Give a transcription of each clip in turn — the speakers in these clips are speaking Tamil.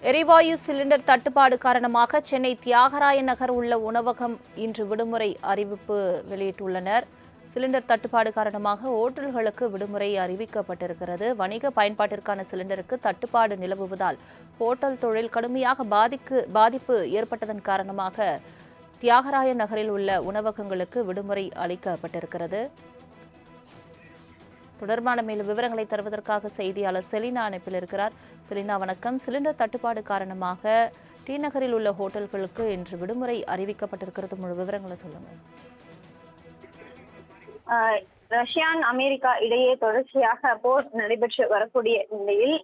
எரிவாயு சிலிண்டர் தட்டுப்பாடு காரணமாக சென்னை தியாகராய நகர் உள்ள உணவகம் இன்று விடுமுறை அறிவிப்பு வெளியிட்டுள்ளனர். சிலிண்டர் தட்டுப்பாடு காரணமாக ஓட்டல்களுக்கு விடுமுறை அறிவிக்கப்பட்டிருக்கிறது. வணிக பயன்பாட்டிற்கான சிலிண்டருக்கு தட்டுப்பாடு நிலவுவதால் ஓட்டல் தொழில் கடுமையாக பாதிப்பு ஏற்பட்டதன் காரணமாக தியாகராய நகரில் உள்ள உணவகங்களுக்கு விடுமுறை அளிக்கப்பட்டிருக்கிறது. தொடர்பான மேலும் விவரங்களை தருவதற்காக செய்தியாளர் செலினா அணைப்பில் இருக்கிறார். செலினா, வணக்கம். சிலிண்டர் தட்டுப்பாடு காரணமாக டி நகரில் உள்ள ஹோட்டல்களுக்கு இன்று விடுமுறை அறிவிக்கப்பட்டிருக்கிறது. முழு விவரங்களை சொல்லுங்க. ரஷ்யா அமெரிக்கா இடையே தொடர்ச்சியாக போர் நடைபெற்று வரக்கூடிய நிலையில்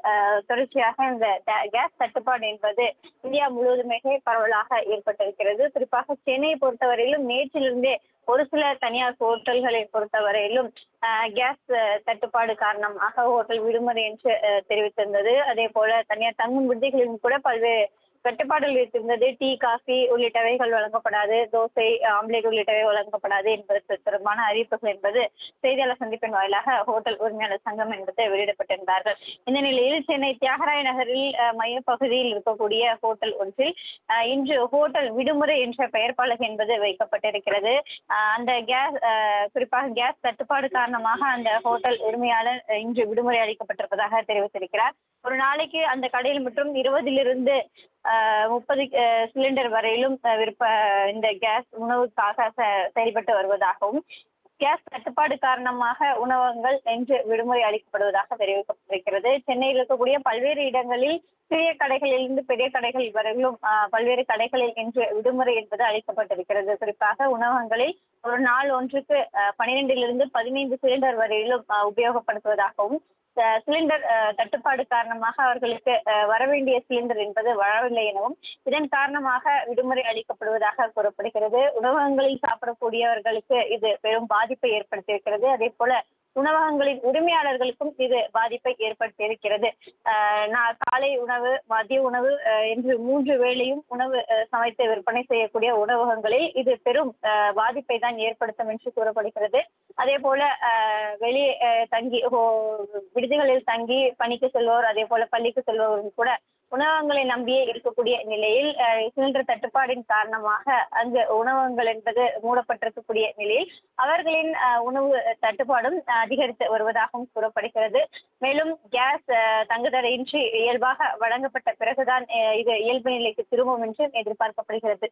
தொடர்ச்சியாக இந்த கேஸ் தட்டுப்பாடு என்பது இந்தியா முழுவதுமே பரவலாக ஏற்பட்டிருக்கிறது. குறிப்பாக சென்னையை பொறுத்தவரையிலும் நேற்றிலிருந்தே ஒரு சில தனியார் ஹோட்டல்களை பொறுத்தவரையிலும் கேஸ் தட்டுப்பாடு காரணமாக ஹோட்டல் விடுமுறை என்று தெரிவித்திருந்தது. அதே போல தனியார் தங்கும் விடுதிகளிலும் கூட பல்வேறு கட்டுப்பாடுகள் இருக்கின்றது. டீ, காஃபி உள்ளிட்டவைகள் வழங்கப்படாது, தோசை, ஆம்லேட் உள்ளிட்டவை வழங்கப்படாது என்பது தொடர்பான அறிவிப்புகள் என்பது செய்தியாளர் சந்திப்பின் வாயிலாக ஹோட்டல் உரிமையாளர் சங்கம் என்பது வெளியிடப்பட்டிருந்தார்கள். இந்த நிலையில் சென்னை தியாகராய நகரில் மையப்பகுதியில் இருக்கக்கூடிய ஹோட்டல் ஒன்றில் இன்று ஹோட்டல் விடுமுறை என்ற பெயர் பலகை என்பது வைக்கப்பட்டிருக்கிறது. அந்த குறிப்பாக கேஸ் தட்டுப்பாடு காரணமாக அந்த ஹோட்டல் உரிமையாளர் இன்று விடுமுறை அளிக்கப்பட்டிருப்பதாக தெரிவித்திருக்கிறார். ஒரு நாளைக்கு அந்த கடையில் மட்டும் 20 to 30 சிலிண்டர் வரையிலும் இந்த கேஸ் உணவுக்காக செயல்பட்டு வருவதாகவும், கேஸ் தட்டுப்பாடு காரணமாக உணவகங்கள் இன்று விடுமுறை அளிக்கப்படுவதாக தெரிவிக்கப்பட்டிருக்கிறது. சென்னையில் இருக்கக்கூடிய பல்வேறு இடங்களில் சிறிய கடைகளிலிருந்து பெரிய கடைகள் வரையிலும் பல்வேறு கடைகளில் இன்று விடுமுறை என்பது அளிக்கப்பட்டிருக்கிறது. குறிப்பாக உணவகங்களில் ஒரு நாள் ஒன்றுக்கு 12 to 15 சிலிண்டர் வரையிலும் உபயோகப்படுத்துவதாகவும், சிலிண்டர் தட்டுப்பாடு காரணமாக அவர்களுக்கு வரவேண்டிய சிலிண்டர் என்பது வரவில்லை எனவும், இதன் காரணமாக விடுமுறை அளிக்கப்படுவதாக கூறப்படுகிறது. உணவகங்களில் சாப்பிடக்கூடியவர்களுக்கு இது பெரும் பாதிப்பை ஏற்படுத்தியிருக்கிறது. அதே போல உணவகங்களின் உரிமையாளர்களுக்கும் இது பாதிப்பை ஏற்படுத்தியிருக்கிறது. காலை உணவு, மதிய உணவு என்று 3 வேளையும் உணவு சமைத்து விற்பனை செய்யக்கூடிய உணவகங்களில் இது பெரும் பாதிப்பை தான் ஏற்படுத்தும் என்று கூறப்படுகிறது. அதே போல வெளியே தங்கி விடுதிகளில் தங்கி பணிக்கு செல்வோர், அதே போல பள்ளிக்கு செல்வோரும் கூட உணவகங்களை நம்பியே இருக்கக்கூடிய நிலையில் சிலிண்டர் தட்டுப்பாடின் காரணமாக அங்கு உணவகங்கள் என்பது மூடப்பட்டிருக்கக்கூடிய நிலையில் அவர்களின் உணவு தட்டுப்பாடும் அதிகரித்து வருவதாகவும் கூறப்படுகிறது. மேலும் கேஸ் தங்குதடையின்றி இயல்பாக வழங்கப்பட்ட பிறகுதான் இது இயல்பு நிலைக்கு திரும்பும் என்றும் எதிர்பார்க்கப்படுகிறது.